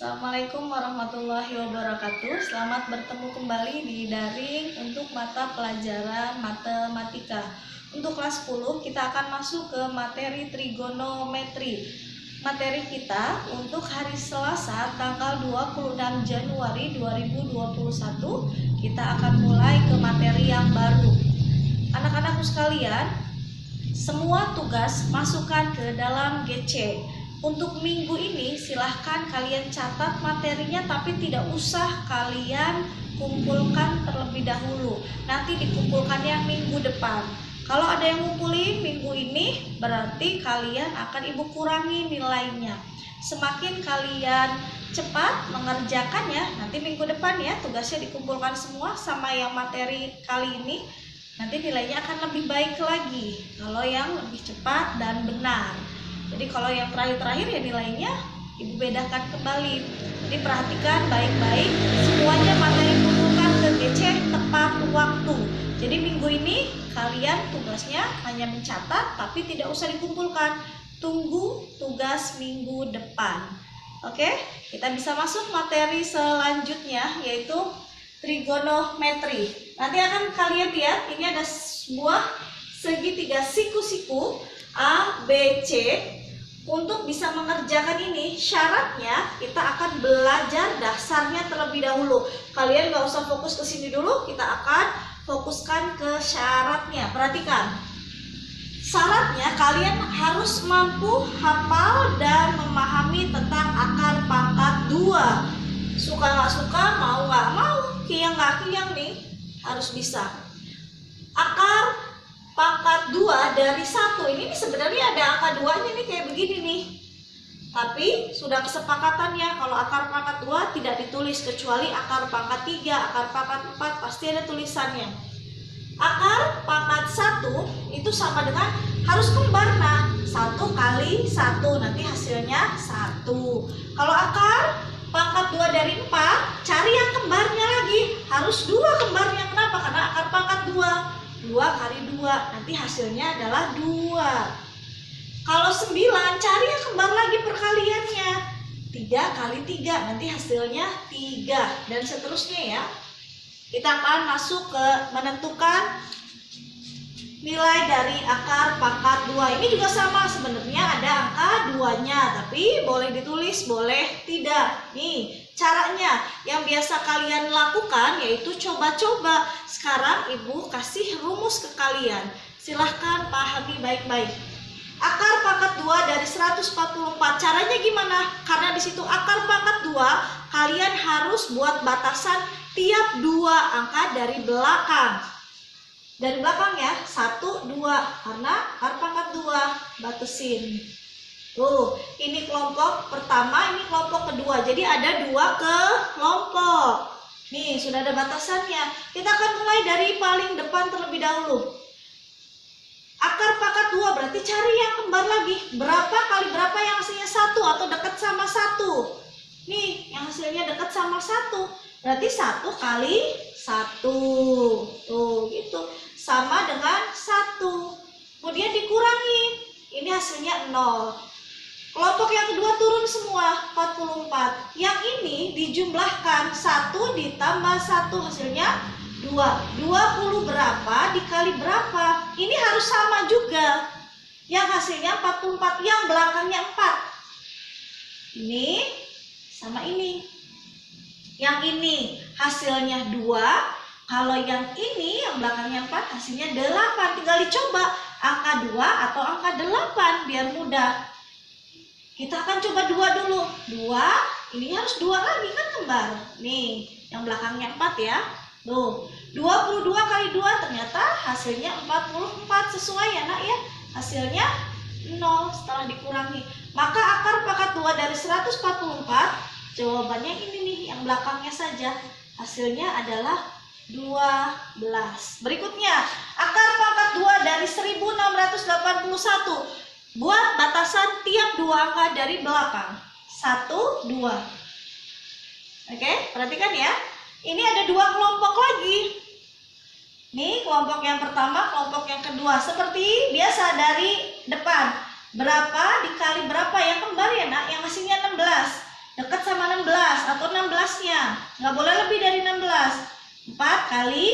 Assalamualaikum warahmatullahi wabarakatuh. Selamat bertemu kembali di daring untuk mata pelajaran matematika. Untuk kelas 10 kita akan masuk ke materi trigonometri. Materi kita untuk hari Selasa tanggal 26 Januari 2021 kita akan mulai ke materi yang baru. Anak-anakku sekalian, semua tugas masukkan ke dalam GC. Untuk minggu ini silahkan kalian catat materinya, tapi tidak usah kalian kumpulkan terlebih dahulu. Nanti dikumpulkannya minggu depan. Kalau ada yang ngumpulin minggu ini, berarti kalian akan ibu kurangi nilainya. Semakin kalian cepat mengerjakannya, nanti minggu depan ya tugasnya dikumpulkan semua sama yang materi kali ini. Nanti nilainya akan lebih baik lagi kalau yang lebih cepat dan benar. Jadi kalau yang terakhir-terakhir ya nilainya ibu bedakan kembali. Jadi perhatikan baik-baik, semuanya materi kumpulkan ke GC tepat waktu. Jadi minggu ini kalian tugasnya hanya mencatat tapi tidak usah dikumpulkan. Tunggu tugas minggu depan. Oke, kita bisa masuk materi selanjutnya yaitu trigonometri. Nanti akan kalian lihat ini ada sebuah segitiga siku-siku A, B, C. Untuk bisa mengerjakan ini syaratnya kita akan belajar dasarnya terlebih dahulu. Kalian gak usah fokus ke sini dulu, kita akan fokuskan ke syaratnya. Perhatikan, syaratnya kalian harus mampu hafal dan memahami tentang akar pangkat 2. Suka gak suka, mau gak mau, kiyang gak kiyang nih, harus bisa. Akar pangkat 2 dari 1 ini sebenarnya ada angka 2 nya nih kayak begini nih. Tapi sudah kesepakatannya kalau akar pangkat 2 tidak ditulis kecuali akar pangkat 3, akar pangkat 4 pasti ada tulisannya. Akar pangkat 1 itu sama dengan harus kembar, nah 1 kali 1 nanti hasilnya 1. Kalau akar pangkat 2 dari 4 cari yang kembarnya lagi, harus 2 kembarnya. Kenapa? Karena akar pangkat 2 kali 2 nanti hasilnya adalah 2. Kalau 9 cari yang kembar lagi perkaliannya, 3 kali 3 nanti hasilnya 3 dan seterusnya ya. Kita akan masuk ke menentukan nilai dari akar pangkat 2. Ini juga sama sebenarnya, ada angka 2 nya tapi boleh ditulis boleh tidak. Nih caranya yang biasa kalian lakukan yaitu coba-coba. Sekarang ibu kasih rumus ke kalian, silahkan pahami baik-baik. Akar pangkat 2 dari 144, caranya gimana? Karena di situ akar pangkat 2, kalian harus buat batasan tiap 2 angka dari belakang. Dari belakang ya, 1, 2, karena akar pangkat 2, batasin. Tuh, ini kelompok pertama, ini kelompok kedua. Jadi ada 2 kelompok. Nih, sudah ada batasannya. Kita akan mulai dari paling depan terlebih dahulu. Akar pangkat 2 berarti cari yang kembar lagi. Berapa kali berapa yang hasilnya 1 atau dekat sama 1. Nih, yang hasilnya dekat sama 1. Berarti 1 kali 1. Tuh, gitu. Sama dengan 1. Kemudian dikurangi. Ini hasilnya 0. Kelompok yang kedua turun semua, 44. Yang ini dijumlahkan 1 ditambah 1 hasilnya 2. 20 berapa dikali berapa? Ini harus sama juga. Yang hasilnya 44, yang belakangnya 4. Ini sama ini. Yang ini hasilnya 2. Kalau yang ini yang belakangnya 4 hasilnya 8. Tinggal dicoba angka 2 atau angka 8 biar mudah. Kita akan coba 2 dulu. 2, ini harus 2 lagi kan kembar. Nih, yang belakangnya 4 ya. Tuh, 22 kali 2 ternyata hasilnya 44. Sesuai ya nak ya. Hasilnya 0 setelah dikurangi. Maka akar pangkat 2 dari 144, jawabannya ini nih, yang belakangnya saja. Hasilnya adalah 12. Berikutnya, akar pangkat 2 dari 1681. Buat batasan tiap 2 angka dari belakang. 1, 2. Oke, perhatikan ya. Ini ada 2 kelompok lagi. Nih, kelompok yang pertama, kelompok yang kedua. Seperti biasa dari depan. Berapa dikali berapa yang kembar ya nak? Yang hasilnya 16. Dekat sama 16. 16-nya. Nggak boleh lebih dari 16. 4 kali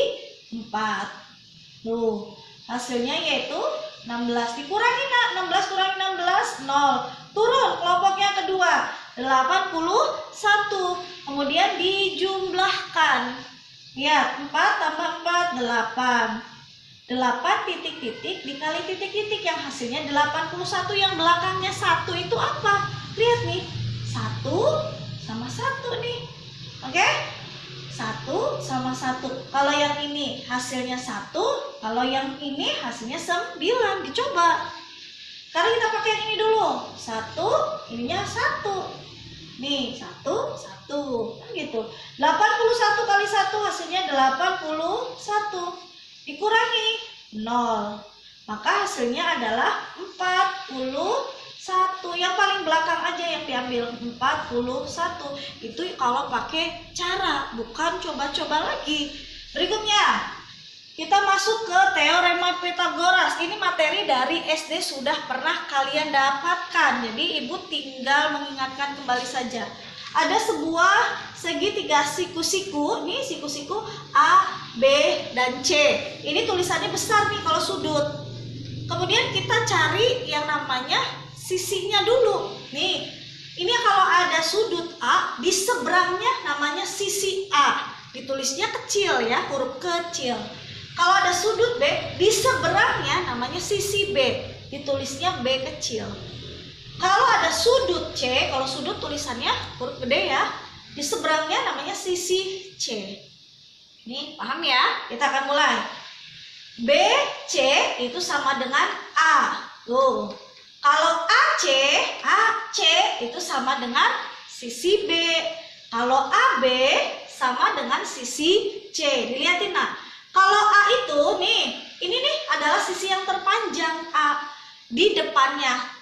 4. Tuh, hasilnya yaitu 16. Dikurangi nak, 16 kurangi 16, 0. Turun kelompoknya kedua, 81. Kemudian dijumlahkan. Lihat, 4 tambah 4, 8. 8 titik-titik dikali titik-titik yang hasilnya 81, yang belakangnya 1 itu apa? Lihat nih, 1 sama 1 nih. Oke? 1 sama 1. Kalau yang ini hasilnya 1, kalau yang ini hasilnya 9. Dicoba. Sekarang kita pakai yang ini dulu. 1, ininya 1. Nih, 1, 1. Kan gitu. 81 kali 1 hasilnya 81. Dikurangi 0. Maka hasilnya adalah 41. Yang paling belakang aja yang diambil, 41. Itu kalau pakai cara, bukan coba-coba lagi. Berikutnya, kita masuk ke teorema Pythagoras. Ini materi dari SD sudah pernah kalian dapatkan. Jadi ibu tinggal mengingatkan kembali saja. Ada sebuah segitiga siku-siku. Nih siku-siku A, B, dan C. Ini tulisannya besar nih kalau sudut. Kemudian kita cari yang namanya sisinya dulu. Nih, ini kalau ada sudut A, di seberangnya namanya sisi A. Ditulisnya kecil ya, huruf kecil. Kalau ada sudut B, di seberangnya namanya sisi B. Ditulisnya B kecil. Kalau ada sudut C, kalau sudut tulisannya huruf gede ya, di seberangnya namanya sisi C. Ini paham ya? Kita akan mulai. BC itu sama dengan A. Tuh. Kalau AC itu sama dengan sisi B. Kalau AB sama dengan sisi C. Dilihatin nah. Kalau A itu nih, ini nih adalah sisi yang terpanjang A. Di depannya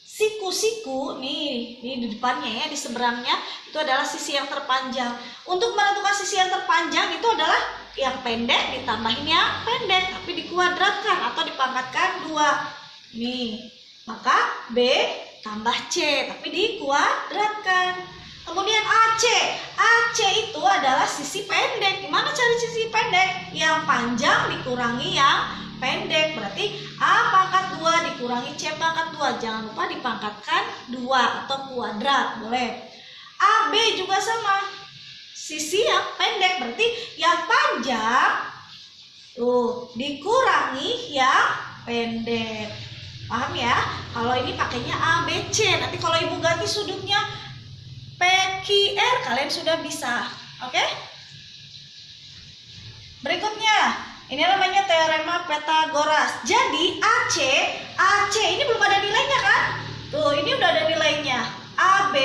siku-siku nih di depannya ya, di seberangnya itu adalah sisi yang terpanjang. Untuk menentukan sisi yang terpanjang itu adalah yang pendek ditambahin yang pendek, tapi dikuadratkan atau dipangkatkan 2. Nih, maka B tambah C, tapi dikuadratkan. Kemudian AC itu adalah sisi pendek. Gimana cari sisi pendek? Yang panjang dikurangi yang pendek, berarti A pangkat 2 dikurangi C pangkat 2. Jangan lupa dipangkatkan 2 atau kuadrat, boleh. AB juga sama, sisi yang pendek, berarti yang panjang tuh dikurangi yang pendek. Paham ya? Kalau ini pakainya ABC. Nanti kalau ibu ganti sudutnya PQR, kalian sudah bisa. Oke? Berikutnya, ini namanya teorema Pythagoras. Jadi AC ini belum ada nilainya kan? Tuh, ini udah ada nilainya. AB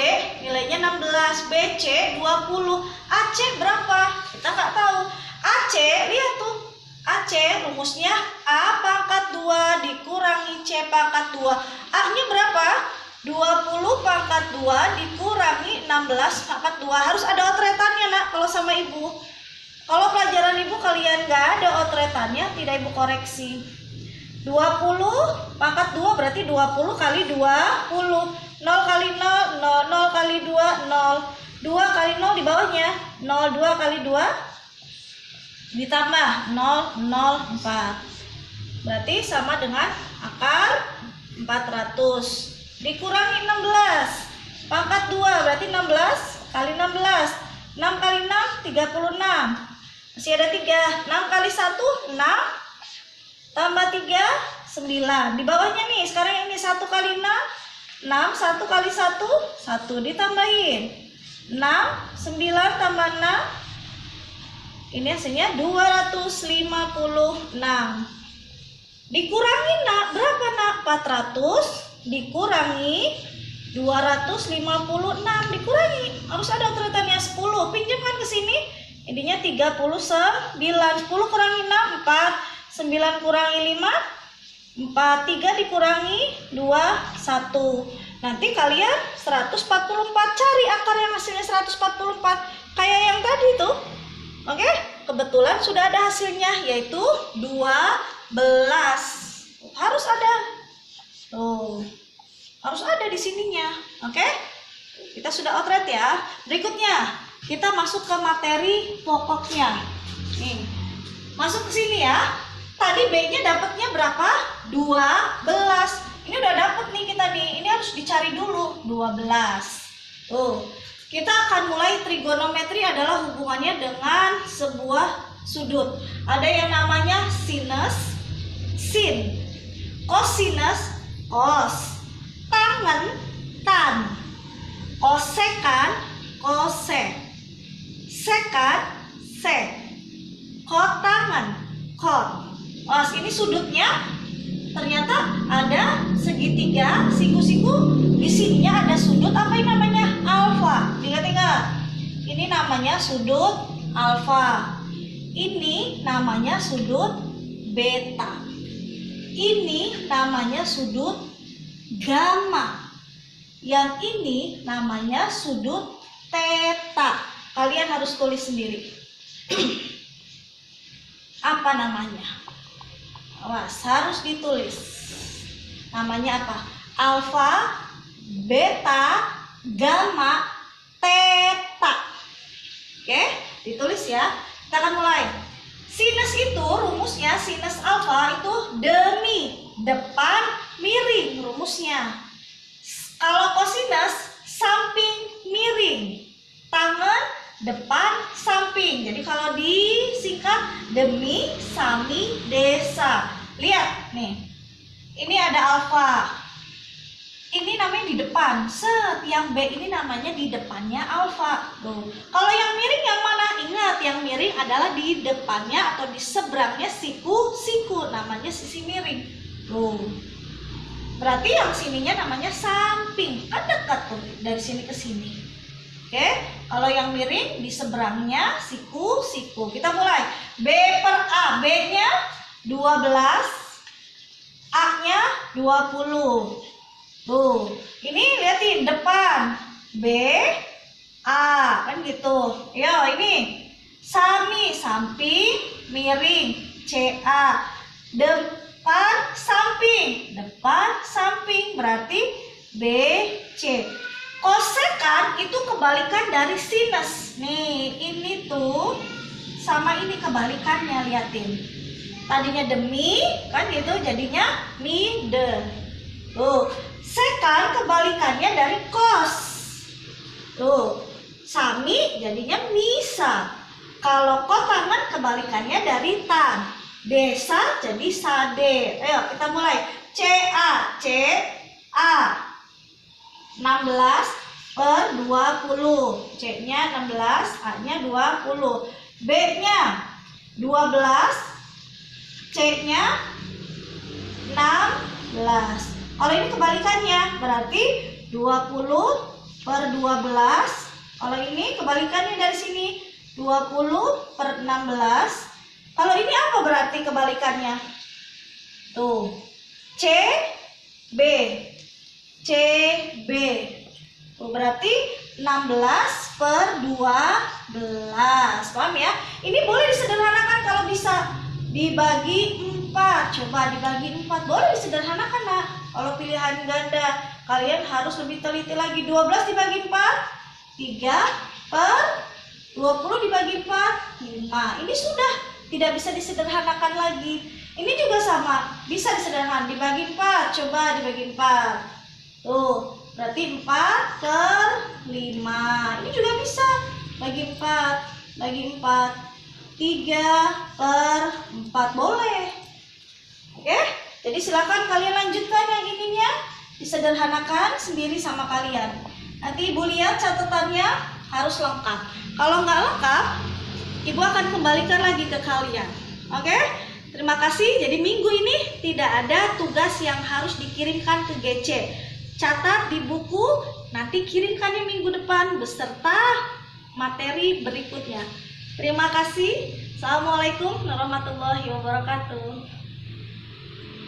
nilainya 16, BC 20. AC berapa? Kita nggak tahu. AC, lihat tuh. AC rumusnya A pangkat 2 dikurangi C pangkat 2. A-nya berapa? 20 pangkat 2 dikurangi 16 pangkat 2. Harus ada otretannya nak kalau sama ibu. Kalau pelajaran ibu kalian nggak ada otretannya, tidak ibu koreksi. 20 pangkat 2 berarti 20 kali 20. 0 kali 0, 0 kali 2, 0. 2 kali 0 di bawahnya. 0, 2 kali 2 ditambah 0, 0, 4. Berarti sama dengan akar 400. Dikurangi 16. Pangkat 2 berarti 16 kali 16. 6 kali 6, 36. Masih ada 3. 6 kali 1, 6. Tambah 3, 9. Di bawahnya nih, sekarang ini 1 kali 6. 6, 1 kali 1, 1. Ditambahin 6, 9 tambah 6. Ini hasilnya 256. Dikurangi nak, berapa nak? 400 dikurangi 256. Dikurangi, harus ada otretannya 10. Pinjamkan ke sini. Intinya 39. 10 kurangi 6, 4. 9 kurangi 5, 4. 3 dikurangi 2, 1. Nanti kalian 144. Cari akar yang hasilnya 144. Kayak yang tadi tuh. Oke, kebetulan sudah ada hasilnya, yaitu 12. Harus ada. Tuh. Harus ada di sininya. Oke? Kita sudah outret ya. Berikutnya, kita masuk ke materi pokoknya. Nih, masuk ke sini ya. Tadi B-nya dapatnya berapa? 12. Ini udah dapet nih kita nih. Ini harus dicari dulu 12. Tuh, kita akan mulai. Trigonometri adalah hubungannya dengan sebuah sudut. Ada yang namanya sinus, sin, kosinus, kos, tangen, tan, kosekan, kosek, sekan, sek, kotangan, kot. Oh, ini sudutnya ternyata ada segitiga, siku-siku. Di sininya ada sudut apa yang namanya alfa. Ingat-ingat. Ini namanya sudut alfa. Ini namanya sudut beta. Ini namanya sudut gamma. Yang ini namanya sudut theta. Kalian harus tulis sendiri. Apa namanya? Awas, harus ditulis. Namanya apa? Alfa, beta, gamma, theta. Oke, ditulis ya. Kita akan mulai. Sinus itu rumusnya, sinus alfa itu demi, depan, miring rumusnya. Kalau kosinus, samping, miring. Tangan, depan, samping. Jadi kalau disingkat demi, sami, desa. Lihat nih. Ini ada alfa. Ini namanya di depan. Set, yang B ini namanya di depannya alfa. Tuh. Kalau yang miring yang mana? Ingat, yang miring adalah di depannya atau di seberangnya siku. Namanya sisi miring. Tuh. Berarti yang sininya namanya samping. Kan dekat tuh dari sini ke sini. Oke, kalau yang miring di seberangnya siku. Kita mulai. B per A. B-nya 12, A-nya 20. Tuh, ini lihatin depan. B, A, kan gitu. Yo, ini sami, samping, miring. CA. Depan, samping. Berarti BC. Kosekan itu kebalikan dari sinus. Nih, ini tuh sama ini kebalikannya, liatin. Tadinya demi, kan gitu, jadinya mide. Tuh, sekan kebalikannya dari kos. Tuh, sami jadinya misa. Kalau kotangan kebalikannya dari tan. Desa jadi sade. Ayo kita mulai. CA, CA. 16 per 20. C-nya 16, A-nya 20. B-nya 12, C-nya 16. Kalau ini kebalikannya, berarti 20 per 12. Kalau ini kebalikannya dari sini, 20 per 16. Kalau ini apa berarti kebalikannya? Tuh, C, B. CB. Berarti 16 per 12. Paham ya? Ini boleh disederhanakan kalau bisa dibagi 4. Coba dibagi 4. Boleh disederhanakan, nah. Kalau pilihan ganda, kalian harus lebih teliti lagi. 12 dibagi 4, 3 per 20 dibagi 4, 5. Ini sudah tidak bisa disederhanakan lagi. Ini juga sama, bisa disederhanakan. Dibagi 4, coba dibagi 4. Tuh, berarti 4 per 5. Ini juga bisa. Bagi 4. 3 per 4. Boleh. Oke? Jadi silakan kalian lanjutkan yang ininya. Disederhanakan sendiri sama kalian. Nanti Ibu lihat catatannya harus lengkap. Kalau nggak lengkap, Ibu akan kembalikan lagi ke kalian. Oke? Terima kasih. Jadi minggu ini tidak ada tugas yang harus dikirimkan ke GC. Catat di buku, nanti kirimkannya minggu depan beserta materi berikutnya. Terima kasih. Assalamualaikum warahmatullahi wabarakatuh.